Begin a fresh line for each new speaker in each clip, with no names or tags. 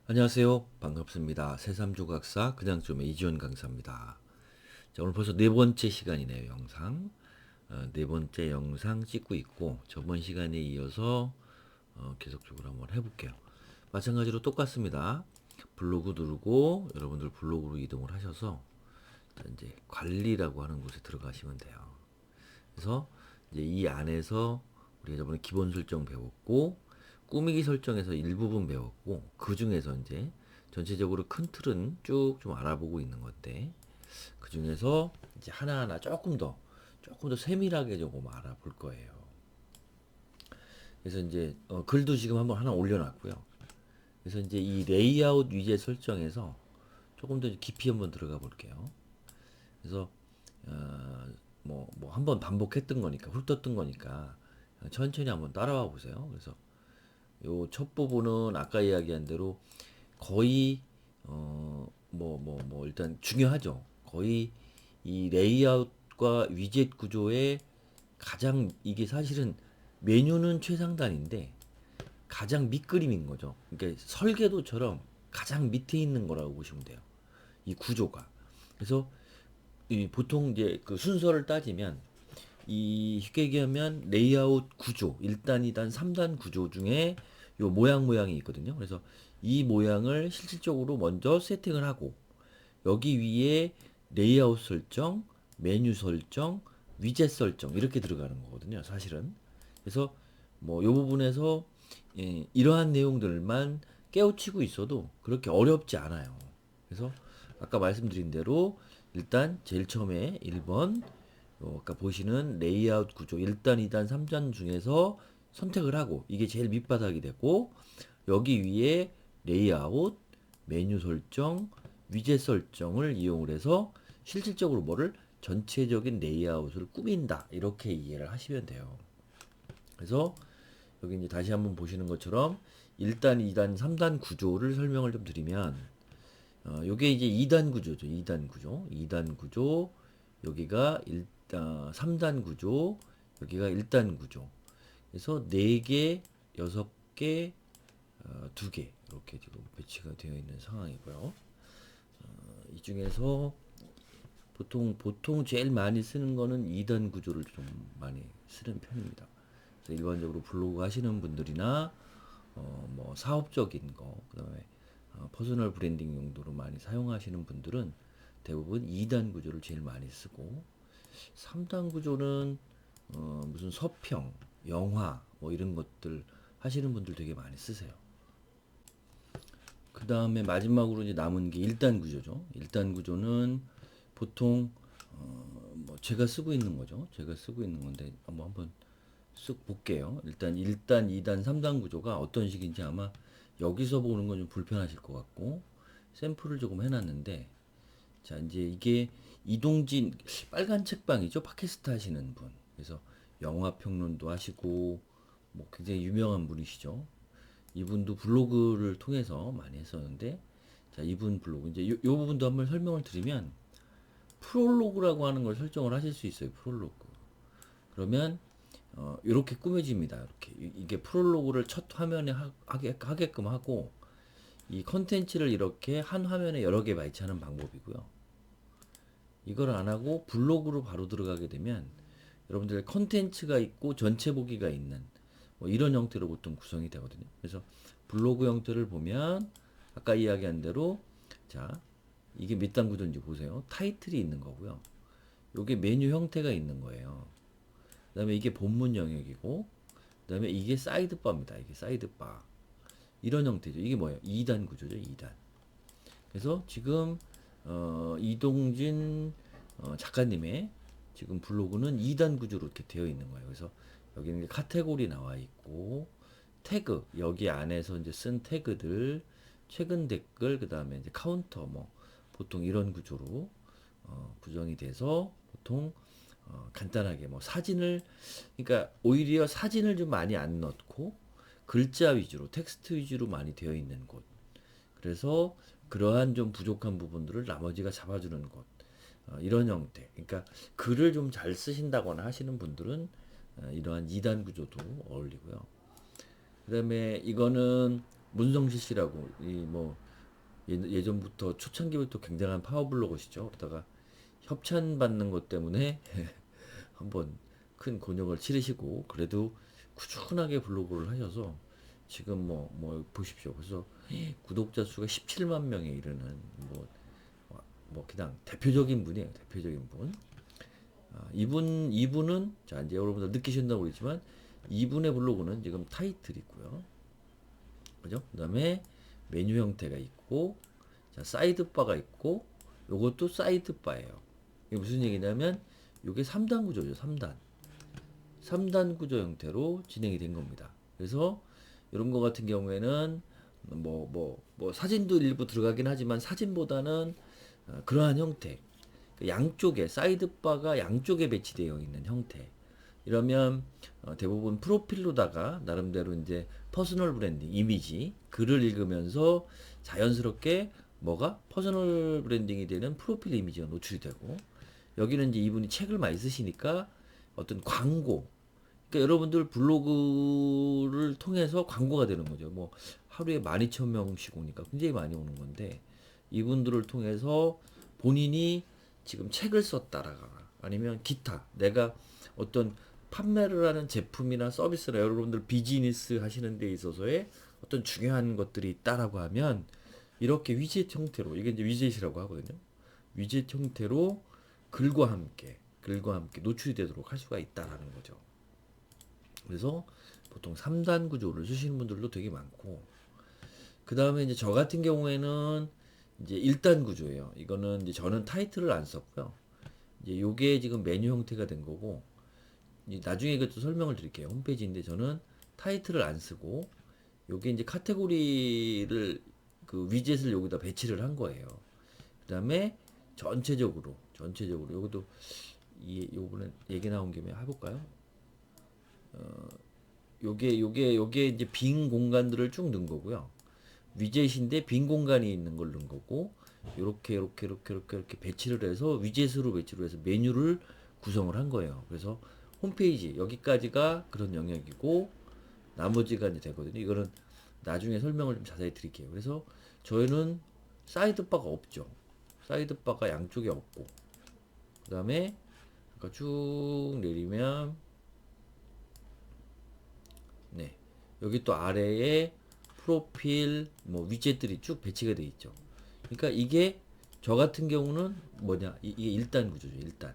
안녕하세요. 반갑습니다. 새삼조각사 그냥 좀의 이지원 강사입니다. 자, 오늘 벌써 네 번째 시간이네요, 영상. 네 번째 영상 찍고 있고, 저번 시간에 이어서 계속적으로 한번 해볼게요. 마찬가지로 똑같습니다. 블로그 누르고, 여러분들 블로그로 이동을 하셔서, 이제 관리라고 하는 곳에 들어가시면 돼요. 그래서 이제 이 안에서 우리가 저번에 기본 설정 배웠고 꾸미기 설정에서 일부분 배웠고 그 중에서 이제 전체적으로 큰 틀은 쭉 좀 알아보고 있는 건데 그 중에서 이제 하나하나 조금 더 세밀하게 조금 알아볼 거예요. 그래서 이제 글도 지금 한번 하나 올려놨고요. 그래서 이제 이 레이아웃 위젯 설정에서 조금 더 깊이 한번 들어가 볼게요. 그래서 뭐 한번 반복했던 거니까 훑었던 거니까 천천히 한번 따라와 보세요. 그래서 요 첫 부분은 아까 이야기한 대로 거의 일단 중요하죠. 거의 이 레이아웃과 위젯 구조의 가장 이게 사실은 메뉴는 최상단인데 가장 밑그림인 거죠. 그러니까 설계도처럼 가장 밑에 있는 거라고 보시면 돼요. 이 구조가. 그래서 이 보통 이제 그 순서를 따지면 이 쉽게 얘기하면 레이아웃 구조 1단, 2단, 3단 구조 중에 요 모양이 있거든요. 그래서 이 모양을 실질적으로 먼저 세팅을 하고 여기 위에 레이아웃 설정, 메뉴 설정, 위젯 설정 이렇게 들어가는 거거든요. 사실은. 그래서 뭐 요 부분에서 이러한 내용들만 깨우치고 있어도 그렇게 어렵지 않아요. 그래서 아까 말씀드린 대로 일단 제일 처음에 1번 아까 보시는 레이아웃 구조 1단, 2단, 3단 중에서 선택을 하고 이게 제일 밑바닥이 되고 여기 위에 레이아웃, 메뉴 설정, 위젯 설정을 이용을 해서 실질적으로 뭐를 전체적인 레이아웃을 꾸민다 이렇게 이해를 하시면 돼요. 그래서 여기 이제 다시 한번 보시는 것처럼 1단, 2단, 3단 구조를 설명을 좀 드리면 요게 이제 2단 구조죠. 2단 구조. 2단 구조. 여기가 3단 구조. 여기가 1단 구조. 그래서 4개, 6개, 2개 이렇게 지금 배치가 되어 있는 상황이고요. 이 중에서 보통 제일 많이 쓰는 거는 2단 구조를 좀 많이 쓰는 편입니다. 그래서 일반적으로 블로그 하시는 분들이나 뭐 사업적인 거, 그다음에 퍼스널 브랜딩 용도로 많이 사용하시는 분들은 대부분 2단 구조를 제일 많이 쓰고 3단 구조는 무슨 서평, 영화 뭐 이런 것들 하시는 분들 되게 많이 쓰세요. 그 다음에 마지막으로 이제 남은 게 1단 구조죠. 1단 구조는 보통 뭐 제가 쓰고 있는 거죠. 제가 쓰고 있는 건데 한번 쓱 볼게요. 일단 1단, 2단, 3단 구조가 어떤 식인지 아마 여기서 보는 건 좀 불편하실 것 같고 샘플을 조금 해놨는데 자 이제 이게 이동진 빨간 책방이죠. 팟캐스트 하시는 분. 그래서 영화 평론도 하시고 뭐 굉장히 유명한 분이시죠. 이분도 블로그를 통해서 많이 했었는데 자 이분 블로그 이제 요 부분도 한번 설명을 드리면 프롤로그라고 하는 걸 설정을 하실 수 있어요. 프롤로그. 그러면 이렇게 꾸며집니다. 이렇게 이게 프롤로그를 첫 화면에 하게끔 하고 이 컨텐츠를 이렇게 한 화면에 여러 개 배치하는 방법이고요. 이걸 안 하고 블로그로 바로 들어가게 되면 여러분들 컨텐츠가 있고 전체 보기가 있는 뭐 이런 형태로 보통 구성이 되거든요. 그래서 블로그 형태를 보면 아까 이야기한 대로 자 이게 몇 단 구조인지 보세요. 타이틀이 있는 거고요. 요게 메뉴 형태가 있는 거예요. 그다음에 이게 본문 영역이고 그다음에 이게 사이드바입니다. 이게 사이드바. 이런 형태죠. 이게 뭐예요? 2단 구조죠. 2단. 그래서 지금 이동진 작가님의 지금 블로그는 2단 구조로 이렇게 되어 있는 거예요. 그래서 여기는 카테고리 나와 있고 태그 여기 안에서 이제 쓴 태그들 최근 댓글 그다음에 이제 카운터 뭐 보통 이런 구조로 구성이 돼서 보통 간단하게 뭐 사진을 그러니까 오히려 사진을 좀 많이 안 넣고 글자 위주로 텍스트 위주로 많이 되어 있는 곳. 그래서 그러한 좀 부족한 부분들을 나머지가 잡아주는 곳. 이런 형태. 그러니까 글을 좀 잘 쓰신다거나 하시는 분들은 이러한 2단 구조도 어울리고요. 그다음에 이거는 문성실 씨라고 이 뭐 예전부터 초창기부터 굉장한 파워블로거시죠. 그러다가 협찬 받는 것 때문에 한번 큰 곤욕을 치르시고 그래도 꾸준하게 블로그를 하셔서 지금 뭐 보십시오. 그래서 구독자 수가 17만 명에 이르는 뭐 그냥 대표적인 분이에요. 대표적인 분. 이분은 자 이제 여러분들 느끼신다고 그랬지만 이분의 블로그는 지금 타이틀 있고요. 그죠? 그다음에 메뉴 형태가 있고 자 사이드바가 있고 요것도 사이드바예요. 이게 무슨 얘기냐면 요게 3단 구조죠. 3단 구조 형태로 진행이 된 겁니다. 그래서 이런 거 같은 경우에는 뭐 사진도 일부 들어가긴 하지만 사진보다는 그러한 형태 그 양쪽에 사이드바가 양쪽에 배치되어 있는 형태 이러면 대부분 프로필로다가 나름대로 이제 퍼스널 브랜딩 이미지 글을 읽으면서 자연스럽게 뭐가 퍼스널 브랜딩이 되는 프로필 이미지가 노출이 되고 여기는 이제 이분이 책을 많이 쓰시니까 어떤 광고 그러니까 여러분들 블로그를 통해서 광고가 되는 거죠. 뭐 하루에 12,000명씩 오니까 굉장히 많이 오는 건데 이분들을 통해서 본인이 지금 책을 썼다라거나 아니면 기타 내가 어떤 판매를 하는 제품이나 서비스나 여러분들 비즈니스 하시는 데 있어서의 어떤 중요한 것들이 있다라고 하면 이렇게 위젯 형태로 이게 이제 위젯이라고 하거든요. 위젯 형태로 글과 함께 노출이 되도록 할 수가 있다라는 거죠. 그래서 보통 3단 구조를 쓰시는 분들도 되게 많고 그 다음에 이제 저 같은 경우에는 이제 1단 구조예요. 이거는 이제 저는 타이틀을 안 썼고요. 이제 요게 지금 메뉴 형태가 된 거고 나중에 이것도 설명을 드릴게요. 홈페이지인데 저는 타이틀을 안 쓰고 요게 이제 카테고리를 그 위젯을 여기다 배치를 한 거예요. 그 다음에 전체적으로 요것도 요번에 얘기 나온 김에 해볼까요? 요게 이제 빈 공간들을 쭉 넣은 거고요. 위젯인데 빈 공간이 있는 걸 넣은 거고 요렇게 배치를 해서 위젯으로 배치를 해서 메뉴를 구성을 한 거예요. 그래서 홈페이지 여기까지가 그런 영역이고 나머지가 이제 되거든요. 이거는 나중에 설명을 좀 자세히 드릴게요. 그래서 저희는 사이드바가 없죠. 사이드바가 양쪽에 없고 그 다음에 쭉 내리면 네 여기 또 아래에 프로필 뭐 위젯들이 쭉 배치가 되어 있죠. 그러니까 이게 저 같은 경우는 뭐냐 이게 1단 구조죠. 1단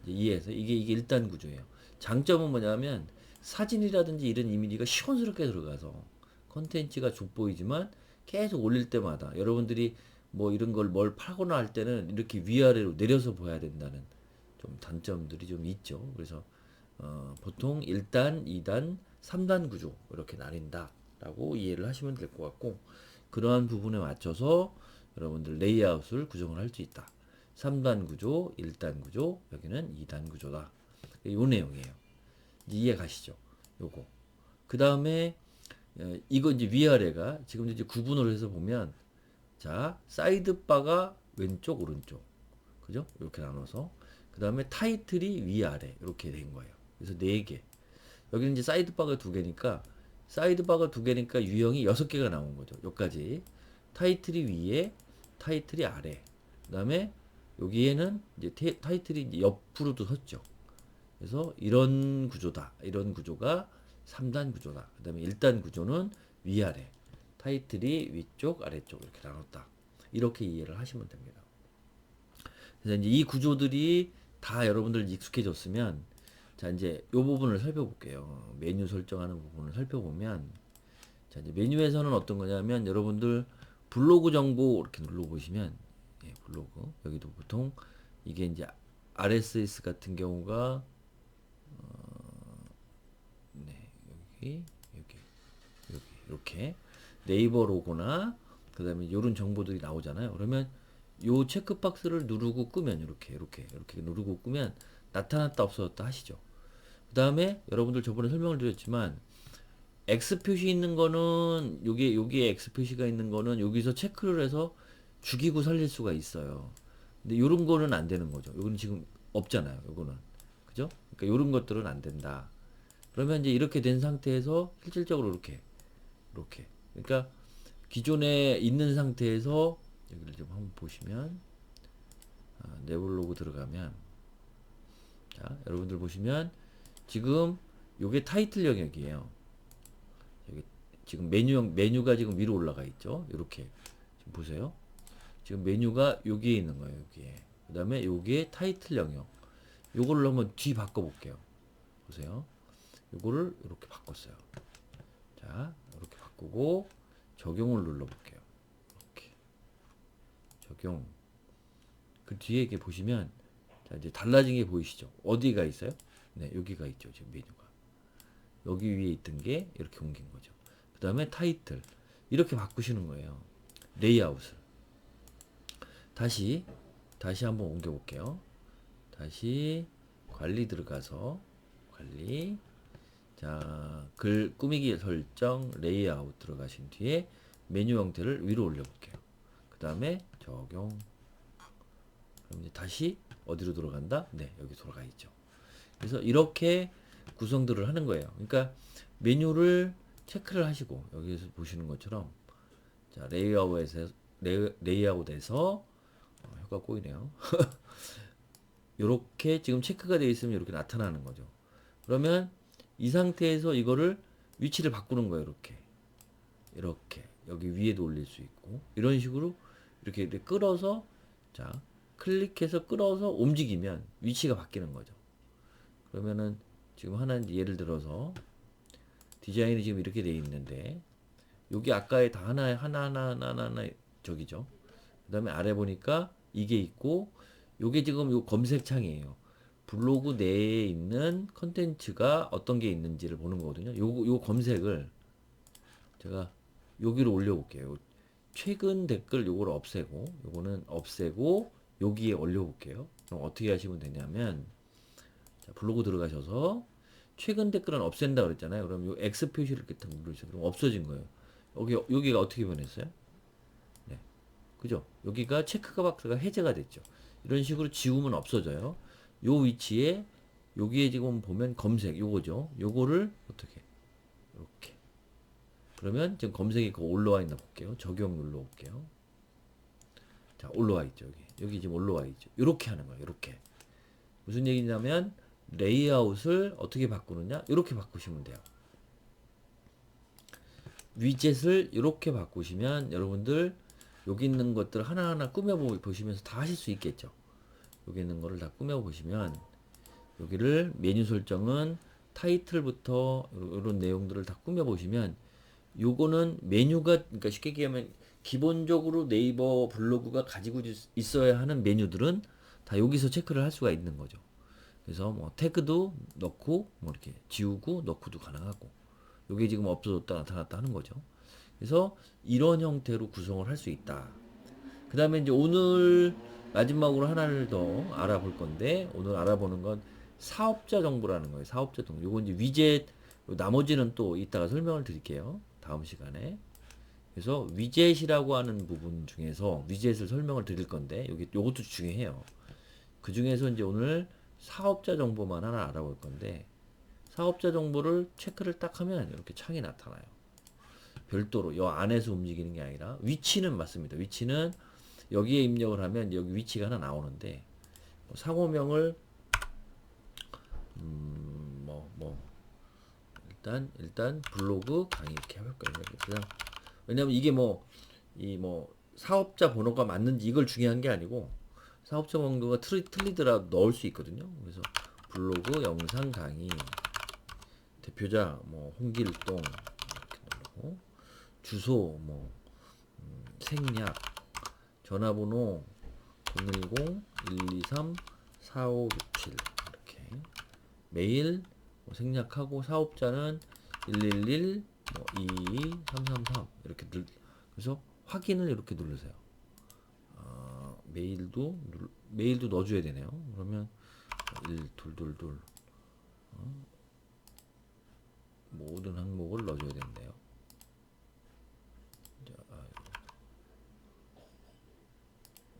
이해해서 이게 1단 구조예요. 장점은 뭐냐면 사진이라든지 이런 이미지가 시원스럽게 들어가서 컨텐츠가 돋보이지만 계속 올릴 때마다 여러분들이 뭐 이런 걸 뭘 팔거나 할 때는 이렇게 위아래로 내려서 봐야 된다는 좀 단점들이 좀 있죠. 그래서 보통 1단, 2단, 3단 구조 이렇게 나뉜다라고 이해를 하시면 될 것 같고 그러한 부분에 맞춰서 여러분들 레이아웃을 구성을 할 수 있다. 3단 구조, 1단 구조, 여기는 2단 구조다. 요 내용이에요. 이해 가시죠? 요거. 그 다음에 이거 이제 위아래가 지금 이제 구분을 해서 보면 자 사이드바가 왼쪽 오른쪽 그죠? 이렇게 나눠서 그 다음에 타이틀이 위아래 이렇게 된 거예요. 그래서 4개 여기는 이제 사이드바가 2개니까 사이드바가 2개니까 유형이 6개가 나온 거죠. 여기까지 타이틀이 위에 타이틀이 아래 그 다음에 여기에는 이제 타이틀이 이제 옆으로도 섰죠. 그래서 이런 구조다. 이런 구조가 3단 구조다. 그 다음에 1단 구조는 위아래 타이틀이 위쪽 아래쪽 이렇게 나눴다. 이렇게 이해를 하시면 됩니다. 그래서 이제 이 구조들이 다 여러분들 익숙해졌으면 자 이제 이 부분을 살펴볼게요. 메뉴 설정하는 부분을 살펴보면 자 이제 메뉴에서는 어떤 거냐면 여러분들 블로그 정보 이렇게 눌러보시면 예, 블로그 여기도 보통 이게 이제 RSS 같은 경우가 네 여기 이렇게 네이버 로고나 그 다음에 이런 정보들이 나오잖아요. 그러면 요 체크박스를 누르고 끄면 이렇게 누르고 끄면 나타났다 없어졌다 하시죠. 그 다음에 여러분들 저번에 설명을 드렸지만 X 표시 있는 거는 여기에 X 표시가 있는 거는 여기서 체크를 해서 죽이고 살릴 수가 있어요. 근데 요런 거는 안 되는 거죠. 요거는 지금 없잖아요. 요거는 그죠? 그러니까 요런 것들은 안 된다. 그러면 이제 이렇게 된 상태에서 실질적으로 이렇게 그러니까 기존에 있는 상태에서 여기를 좀 한번 보시면 네블로그 들어가면 자 여러분들 보시면 지금 요게 타이틀 영역이에요. 여기 지금 메뉴가 지금 위로 올라가 있죠. 이렇게 지금 보세요. 지금 메뉴가 여기에 있는 거예요. 여기에. 그 다음에 여기에 타이틀 영역. 요거를 한번 뒤 바꿔볼게요. 보세요. 요거를 이렇게 바꿨어요. 자, 이렇게 바꾸고 적용을 눌러볼게요. 이렇게 적용. 그 뒤에 이렇게 보시면 자 이제 달라진 게 보이시죠? 어디가 있어요? 네, 여기가 있죠. 지금 메뉴가. 여기 위에 있던 게 이렇게 옮긴 거죠. 그 다음에 타이틀. 이렇게 바꾸시는 거예요. 레이아웃을. 다시 한번 옮겨 볼게요. 다시 관리 들어가서 관리 자, 글 꾸미기 설정 레이아웃 들어가신 뒤에 메뉴 형태를 위로 올려 볼게요. 그 다음에 적용. 그럼 이제 다시 어디로 돌아간다? 네, 여기 돌아가 있죠. 그래서 이렇게 구성들을 하는 거예요. 그러니까 메뉴를 체크를 하시고 여기에서 보시는 것처럼 자, 레이아웃에서 효과 꼬이네요. 이렇게 지금 체크가 되어 있으면 이렇게 나타나는 거죠. 그러면 이 상태에서 이거를 위치를 바꾸는 거예요. 이렇게 여기 위에도 올릴 수 있고 이런 식으로 이렇게 끌어서 자 클릭해서 끌어서 움직이면 위치가 바뀌는 거죠. 그러면은 지금 하나 예를 들어서 디자인이 지금 이렇게 되어 있는데 여기 아까에 다 하나 저기죠. 그 다음에 아래 보니까 이게 있고 요게 지금 요 검색창이에요. 블로그 내에 있는 컨텐츠가 어떤 게 있는지를 보는 거거든요. 요 검색을 제가 여기로 올려볼게요. 최근 댓글 요거를 없애고 요거는 없애고 여기에 올려볼게요. 그럼 어떻게 하시면 되냐면 자, 블로그 들어가셔서 최근 댓글은 없앤다 그랬잖아요. 그럼 요 X 표시를 이렇게 딱 누르세요. 그럼 없어진 거예요. 여기가 어떻게 변했어요? 네. 그죠? 여기가 체크박스가 해제가 됐죠. 이런 식으로 지우면 없어져요. 요 위치에 여기에 지금 보면 검색 요거죠. 요거를 어떻게 이렇게 그러면 지금 검색이 그 올라와 있나 볼게요. 적용 눌러볼게요. 자 올라와 있죠. 여기 지금 올라와 있죠. 이렇게 하는 거예요. 이렇게 무슨 얘기냐면 레이아웃을 어떻게 바꾸느냐 이렇게 바꾸시면 돼요. 위젯을 이렇게 바꾸시면 여러분들 여기 있는 것들 하나하나 꾸며 보시면서 다 하실 수 있겠죠. 여기 있는 거를 다 꾸며 보시면 여기를 메뉴 설정은 타이틀부터 이런 내용들을 다 꾸며 보시면 요거는 메뉴가 그러니까 쉽게 얘기하면 기본적으로 네이버 블로그가 가지고 있어야 하는 메뉴들은 다 여기서 체크를 할 수가 있는 거죠. 그래서 뭐 태그도 넣고 뭐 이렇게 지우고 넣고도 가능하고 요게 지금 없어졌다 나타났다 하는 거죠. 그래서 이런 형태로 구성을 할 수 있다. 그 다음에 이제 오늘 마지막으로 하나를 더 알아볼 건데 오늘 알아보는 건 사업자 정보라는 거예요. 사업자 정보. 요거 이제 위젯 나머지는 또 이따가 설명을 드릴게요. 다음 시간에. 그래서 위젯이라고 하는 부분 중에서 위젯을 설명을 드릴 건데 요것도 중요해요. 그 중에서 이제 오늘 사업자 정보만 하나 알아볼 건데 사업자 정보를 체크를 딱 하면 이렇게 창이 나타나요. 별도로 요 안에서 움직이는 게 아니라 위치는 맞습니다. 위치는 여기에 입력을 하면 여기 위치가 하나 나오는데 상호명을 일단 블로그 강의 이렇게 해볼까요? 그냥 왜냐면 이게 사업자 번호가 맞는지 이걸 중요한 게 아니고 사업자 번호가 틀리더라도 넣을 수 있거든요. 그래서 블로그 영상 강의 대표자 홍길동 이렇게 누르고 주소 생략 전화번호 010-123-4567 이렇게 메일 생략하고 사업자는 111-22333 이렇게 그래서 확인을 이렇게 누르세요. 메일도 넣어줘야 되네요. 그러면 1222 모든 항목을 넣어줘야 된대요.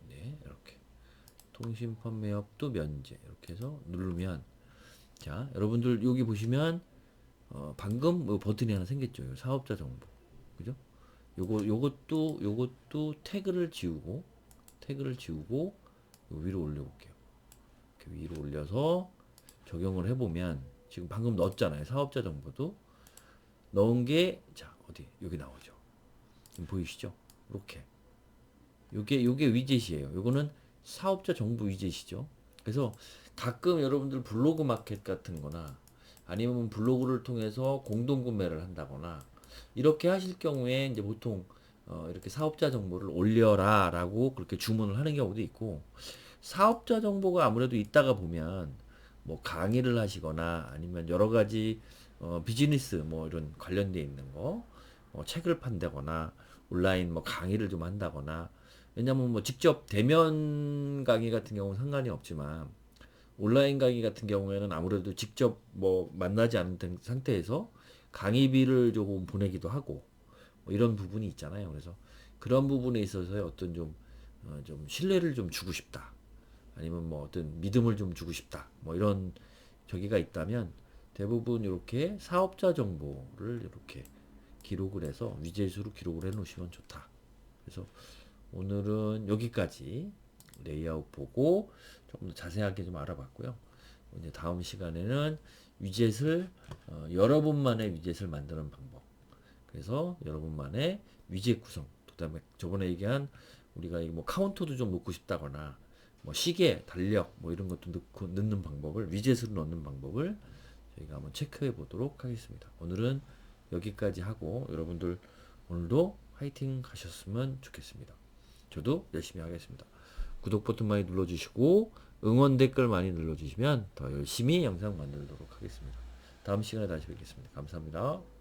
네, 이렇게 통신 판매업도 면제 이렇게 해서 누르면 자 여러분들 여기 보시면 방금 버튼이 하나 생겼죠. 사업자 정보 그죠? 요것도 태그를 지우고 요 위로 올려볼게요. 이렇게 위로 올려서 적용을 해보면 지금 방금 넣었잖아요. 사업자 정보도 넣은 게 자 어디 여기 나오죠. 지금 보이시죠? 이렇게 요게 위젯이에요. 요거는 사업자 정보 위젯이죠. 그래서 가끔 여러분들 블로그 마켓 같은 거나 아니면 블로그를 통해서 공동 구매를 한다거나 이렇게 하실 경우에 이제 보통 이렇게 사업자 정보를 올려라라고 그렇게 주문을 하는 경우도 있고 사업자 정보가 아무래도 있다가 보면 뭐 강의를 하시거나 아니면 여러 가지 비즈니스 뭐 이런 관련돼 있는 거 책을 판다거나 온라인 뭐 강의를 좀 한다거나 왜냐면 뭐 직접 대면 강의 같은 경우는 상관이 없지만 온라인 강의 같은 경우에는 아무래도 직접 뭐 만나지 않은 상태에서 강의비를 조금 보내기도 하고 뭐 이런 부분이 있잖아요. 그래서 그런 부분에 있어서의 어떤 좀 신뢰를 좀 주고 싶다. 아니면 뭐 어떤 믿음을 좀 주고 싶다. 뭐 이런 저기가 있다면 대부분 이렇게 사업자 정보를 이렇게 기록을 해서 위젯으로 기록을 해 놓으시면 좋다. 그래서 오늘은 여기까지 레이아웃 보고 좀 더 자세하게 좀 알아봤고요. 이제 다음 시간에는 위젯을 여러분만의 위젯을 만드는 방법. 그래서 여러분만의 위젯 구성. 그다음에 저번에 얘기한 우리가 뭐 카운터도 좀 놓고 싶다거나 뭐 시계, 달력 뭐 이런 것도 넣는 방법을 위젯으로 넣는 방법을 저희가 한번 체크해 보도록 하겠습니다. 오늘은 여기까지 하고 여러분들 오늘도 화이팅 하셨으면 좋겠습니다. 저도 열심히 하겠습니다. 구독 버튼 많이 눌러주시고 응원 댓글 많이 눌러주시면 더 열심히 영상 만들도록 하겠습니다. 다음 시간에 다시 뵙겠습니다. 감사합니다.